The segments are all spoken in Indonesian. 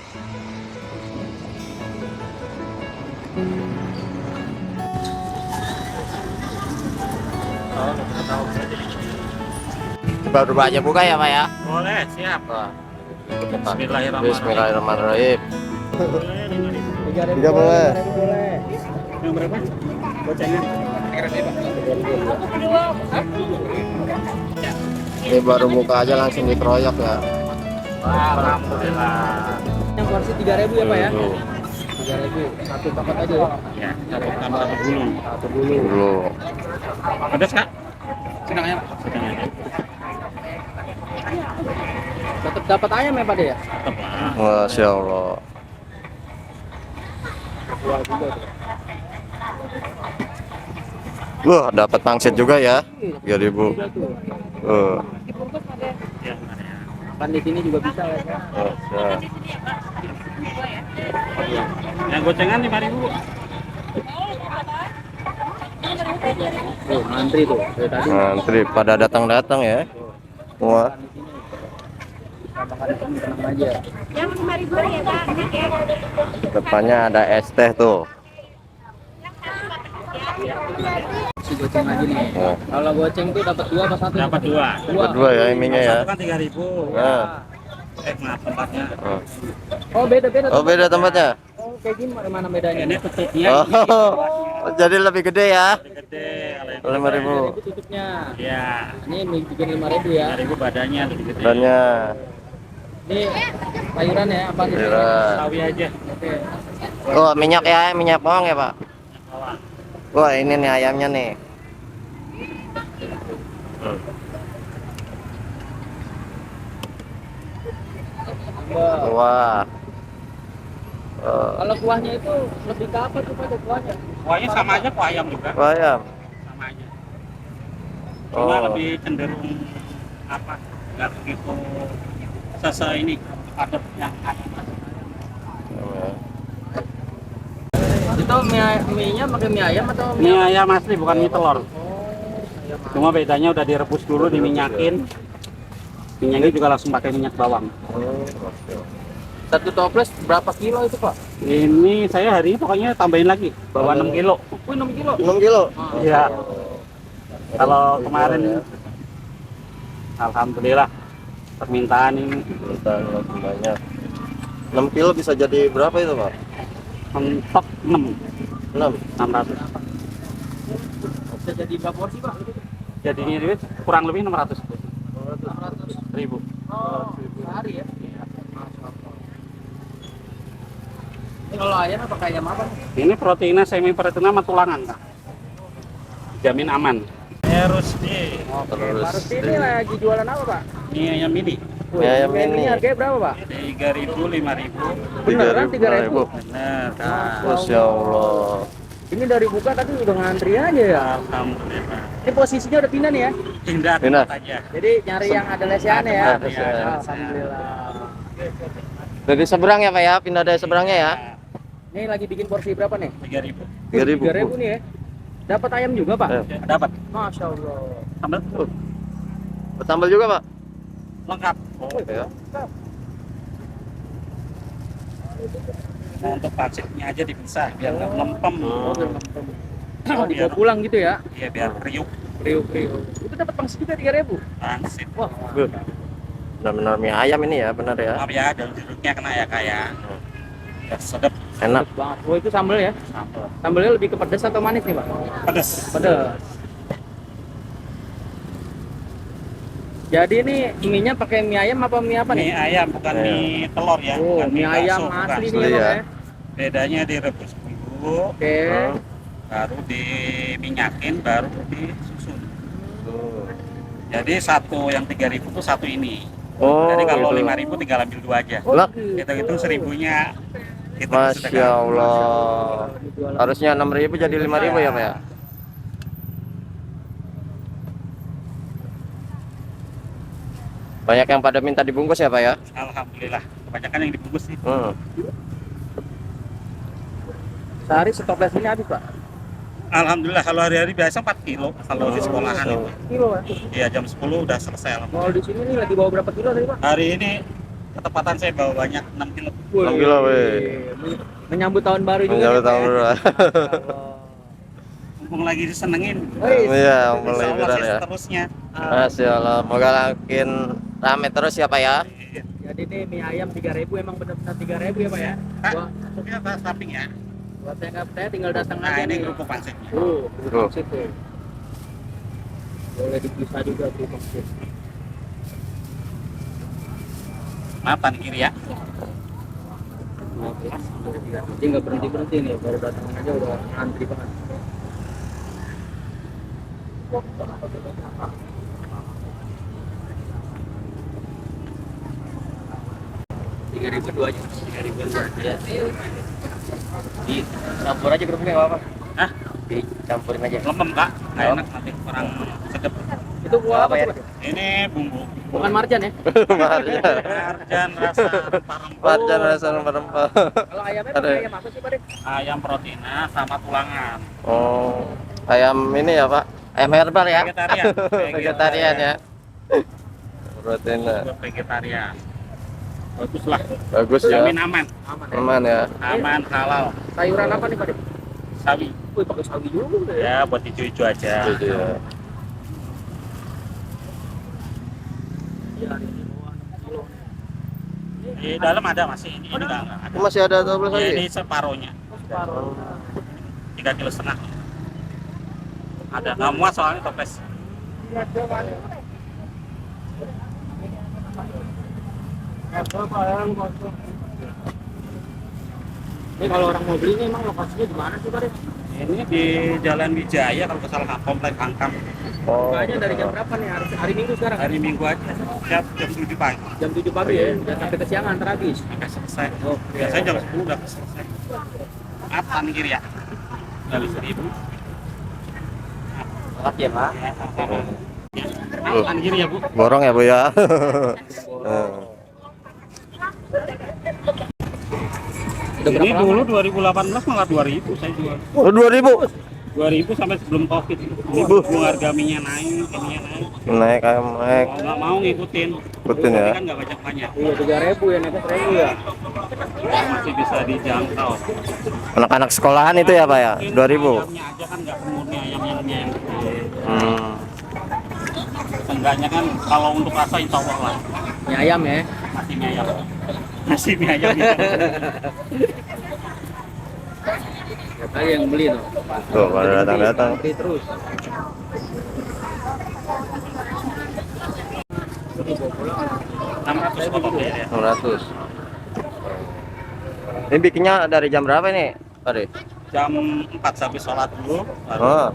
Baru aja buka ya Pak ya? Boleh, siap. Wah. Bismillahirrahmanirrahim. Bismillahirrahmanirrahim. Boleh, 5.000. 3 boleh. Yang berapa? Gocengan. Ini baru buka aja langsung dikeroyok ya. Alhamdulillah. Yang porsi 3.000 ya Pak ya? Dulu. 3.000, satu paket aja ya? Ya, tambah satu bulu. Satu dulu. Dulu. Pedas Kak? Sedang ya? Sedang aja. Tetap dapat ayam ya Pak ya? Tetap lah. Masya Allah. Dua juga tuh. Wah, dapat pangsit juga ya. 3.000. Juga tuh. Ya, benar ya. Kan di sini juga bisa ya. Yang gocengan 5.000. Tuh, ngantri tuh dari tadi. Antri pada datang-datang ya. Wah. Makan di sini tenang aja. Yang 5.000 ya Kak, enak ya. Depannya ada es teh tuh. Si goceng lagi nih. Oh. Kalau goceng tuh dapat dua apa satu? Dapat dua. Dapat 2 ya ininya ya. Satu kan 3.000. Nah. Maaf tempatnya. Oh. Oh beda-beda. Oh, beda tempatnya. Oh kayak gimana mana bedanya? Ini tutupnya. Oh. Jadi lebih gede ya. Lebih gede. Kalau 5.000. Itu tutupnya. Ya. Ini bikin 5.000 ya. 5.000 badannya lebih gede. Dannya. Ini sayuran ya apa nih? Sayuran. Sawi aja. Oke. Oh, minyak ya, minyak bawang ya, Pak. Bawang. Wah, ini nih ayamnya nih. Wah. Kalau kuahnya itu lebih ke apa tuh Pak kuahnya? Kuahnya sama aja kuah ayam juga. Wah, ayam. Sama aja. Cuma Oh. lebih cenderung apa? Enggak begitu sesuai ini padat yang ada. Itu mie-nya pakai mie ayam atau Mie ayam asli bukan mie telur. Cuma bedanya udah direbus dulu, diminyakin. Minyaknya juga langsung pakai minyak bawang. Satu toples berapa kilo itu Pak? Ini saya hari ini pokoknya tambahin lagi, bawa 6 kilo. Wih 6 kilo. 6 kilo. Iya. Kalau kemarin, alhamdulillah permintaan ini Langsung banyak. 6 kilo bisa jadi berapa itu, Pak? mentok 6, 6. 600. Bisa jadi berapa porsi Pak? Jadi ini duit kurang lebih 600 ribu. Oh, sehari ya? Ini kalau ayam apa ayam apa? Ini proteinnya semi protein sama tulangan, Kak. Jamin aman. Terus di Terus Ini lagi jualan apa Pak? ini ayam mini Mie ayam ini. Harganya berapa Pak? 3.000, 5.000. Beneran 3.000? Bener, Kak. Masya Allah. Ini dari buka tadi udah ngantri aja ya? Alhamdulillah. Ini posisinya udah pindah nih ya? Pindah Pindah. tempat aja. Jadi nyari yang ada lesehannya ya? Ada lesehan. Alhamdulillah. Dari seberang ya, Pak ya? Pindah dari seberangnya ya? Ini lagi bikin porsi berapa nih? 3.000. 3.000. 3.000 nih ya? Dapat ayam juga Pak? Dapat. Masya Allah. Sambal Sambal juga, Pak? lengkap. Ya. Nah, untuk pancitnya aja dipisah biar nggak melempem. Oh, dibawa pulang gitu ya? Iya, biar kriuk. Kriuk-kriuk. Itu dapat pangsit juga 3.000? Pangsit. Wah, Benar-benar mie ayam ini ya, benar ya? Maaf ya, daun jeruknya kena ya kayak. Ya, sedap. Enak. pedes banget. Oh, itu sambal ya? Sambal. Sambalnya lebih ke pedas atau manis nih Pak? Pedes. Pedas. Jadi ini mie-nya pakai mie ayam apa mie apa Mie nih? ayam bukan mie telur ya. Oh, bukan mie ayam bakso, asli bukan. nih ya, Pak ya. ya? Bedanya direbus dulu, Oke. baru diminyakin, baru disusun. Jadi satu yang 3.000 itu satu ini. Oh, Jadi kalau gitu. 5.000 tinggal ambil 2 aja. Oh, Lah. gitu. Itu 1.000-nya itu Masya Allah. Harusnya 6.000 jadi 5.000 ya, Pak ya? Banyak yang pada minta dibungkus ya, Pak ya? Alhamdulillah, kebanyakan yang dibungkus sih. Sehari setoples ini habis Pak? Alhamdulillah kalau hari-hari biasa 4 kilo kalau di sekolahan itu. Kilo ya? Iya jam 10 udah selesai. Kalau di sini nih lagi bawa berapa kilo tadi Pak? Hari ini ketepatan saya bawa banyak 6 kilo. 6 kilo, weh. Menyambut tahun baru juga. Menyambut nih, Pak, tahun ya. baru. Mumpung lagi disenengin. Iya, Insya mulai Allah viral sih ya. seterusnya. Masya Allah, moga makin rame terus ya Pak ya. Jadi ini mie ayam 3.000 emang benar-benar 3.000 ya Pak ya. Kak, Gua masuknya ke samping ya. buat saya tinggal datang Nah, aja ini nih. kerupuk pangsitnya. Tuh. Situ. Boleh dipisah juga tuh pangsit. Maaf, tan kiri ya. Oke. Jadi nggak berhenti nih, baru datang aja udah antri banget. Tiga ribu dua aja. 3.000 dua. Ya. Dicampur aja kerupuknya nggak apa-apa. Hah? Dicampurin aja. Lempem kak, nggak enak nanti kurang sedap. Itu kuah apa ya? Pak? Ini bumbu. Bukan marjan ya? Marjan. Marjan rasa rempah-rempah. Marjan rasa rempah-rempah. Kalau ayamnya Ada. pakai ayam apa sih Pak? Ayam protina sama tulangan. Oh, ayam ini ya Pak? Ayam herbal ya? Vegetarian. Vegetarian ya. Protein. Buat vegetarian. Bagus lah. Bagus ya. Jamin aman. Aman ya? Aman ya. Aman, halal. Sayuran apa nih Pak? Sawi. Wih, pakai sawi juga ya. Ya, buat hijau-hijau aja. Jadi ya. Iya, ini bawa 6 kilo. Di dalam ada masih ini enggak ada. Masih ada 12 Ya, ini lagi? separohnya. Separuh. 3,5 kilo. Ada nggak muat soalnya toples. Ini kalau orang mau beli ini emang lokasinya di mana sih Pak? Ini di Jalan Wijaya kalau nggak salah komplek Angkam. Oh. Bukanya dari jam berapa nih? Hari Minggu sekarang? Hari Minggu aja. Siap jam 7 pagi. Jam 7 pagi ya? Dan sampai kesiangan terhabis. Sampai selesai. Biasanya jam 10 udah selesai. Maaf, tan kiri ya. Dari 1.000. Makasih ya Pak. Maaf, tan kiri ya Bu. Borong ya Bu ya. Udah Ini berapa lama? dulu 2018 malah 2.000 saya jual. Oh, 2000. 2.000 sampai sebelum Covid. Ini berhubung harga minyak naik, ininya naik. Naik ayam naik. Mau nggak mau ngikutin. Ikutin ya. Tapi kan nggak banyak-banyak. Iya 3.000 ya, naik ke 1.000 ya. Masih bisa dijangkau. Anak-anak sekolahan itu ya Pak ya? 2000. Ayamnya aja kan nggak murni ayamnya yang gede. Seenggaknya kan kalau untuk rasa insya Allah lah. Mie ayam ya. Masih mie ayam. Masih mie ayam. Ya tadi yang beli tuh. Tuh, pada datang-datang. Beli terus. Ini bawa pulang. 600 potong ya. 600. Ini bikinnya dari jam berapa ini, Pak De? Jam 4 habis sholat dulu, baru Oh,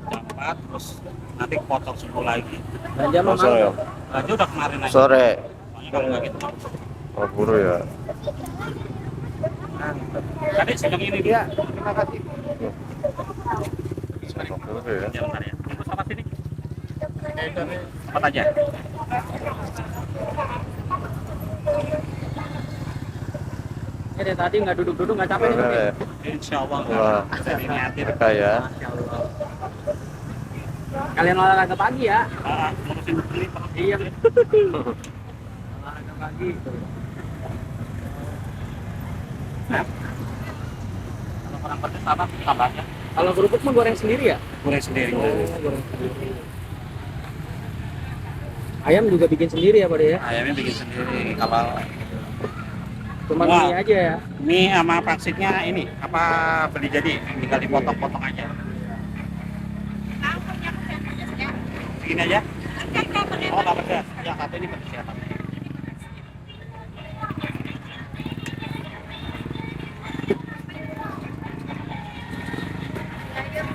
jam 4 terus nanti potong subuh lagi. Dan jam kosong ya. Aja udah kemarin aja. Sore. Soalnya kalau nggak gitu. Oh, buru ya. Tadi sedang ini dia. Terima kasih. Buru ya. Ya bentar ya. Ibu sama sini. Cepat aja. Ini dari tadi nggak duduk-duduk nggak capek nih Pak. Sore. Insya Allah Wah. bisa diniatin. Berkah ya. Masya Allah. Kalian olahraga pagi ya? Ngurusin beli Pak. Iya. Olahraga pagi. Kalau kurang pedes apa tambah aja. Kalau kerupuk mah goreng sendiri ya? Goreng sendiri. Goreng sendiri. Ayam juga bikin sendiri ya Pak De ya? Ayamnya bikin sendiri. Kalau Cuma Wah. mie aja ya? mie sama pangsitnya ini apa beli jadi tinggal dipotong-potong aja. Begini aja. Oh nggak pedas. Ya satu ini pedas ya.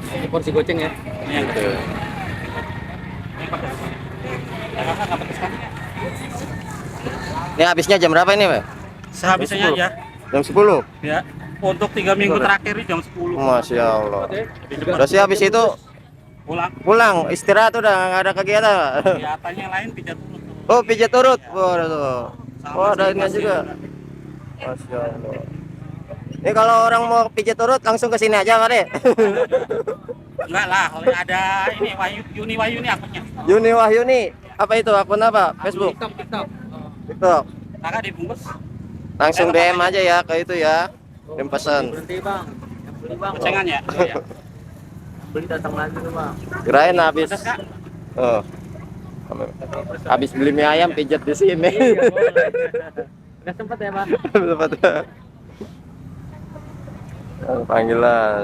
Ini porsi goceng ya? Ini yang Gitu. pedas. Ini pedas. Ya kakak nggak pedas kan? Ini habisnya jam berapa ini, Pak? Sehabisnya Jam 10. aja. Jam 10. Ya. Untuk 3 minggu terakhir ini jam 10. Masya Allah. Oke. Terus habis itu Pulang. pulang istirahat udah nggak ada kegiatan, Pak? Kegiatannya lain pijat dulu. Oh, pijat urut. Waduh. Sama Oh, ada ini masih- juga. Masya Allah. Ini kalau orang mau pijat urut langsung ke sini aja, Pak De. Enggak lah, kalau ada ini Yuni Wahyu ini akunnya. Yuni Wahyuni. Apa itu? Akun apa? Facebook, TikTok, TikTok. TikTok. Kakak dibungkus. Langsung DM aja ya ke itu ya. Kirim pesan. Berhenti bang. Yang beli bang. Gocengan ya? Oh, ya. Beli datang lagi tuh bang. Kirain habis. Pedas, Kak? Oh. Habis beli mie ayam pijat di sini. Iya boleh. Nggak sempet ya bang. Dapat. Panggilan.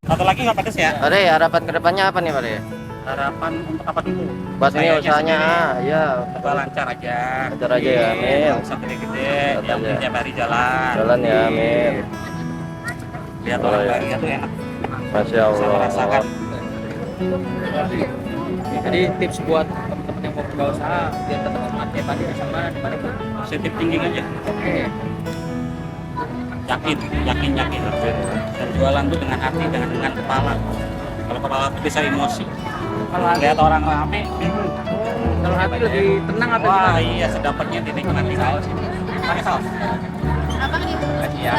Satu lagi nggak pedas ya? Pak De, harapan kedepannya apa nih Pak De? Harapan untuk apa dulu? Buat ini Usahanya usahanya, sendiri. ya. Semoga lancar aja. Lancar aja ya, amin. Nggak usah gede-gede, Lancar yang penting aja. tiap hari jalan. Jalan ya, amin. Lihat Oh, orang ya. bahagia tuh enak. Masya Bisa Allah. merasakan. Jadi tips buat teman-teman yang mau buka usaha biar tetap semangat ya tadi sama di mana Pak? Positif thinking aja. Oke. Yakin. Dan jualan tuh dengan hati, dengan kepala. Kalau kepala tuh bisa emosi. Kalau hati, Lihat orang rame, bingung. kalau hati lebih tenang atau Wah gimana? iya, sedapatnya dinikmati saus ini. Pakai saus. Abang nih. Kasih ya.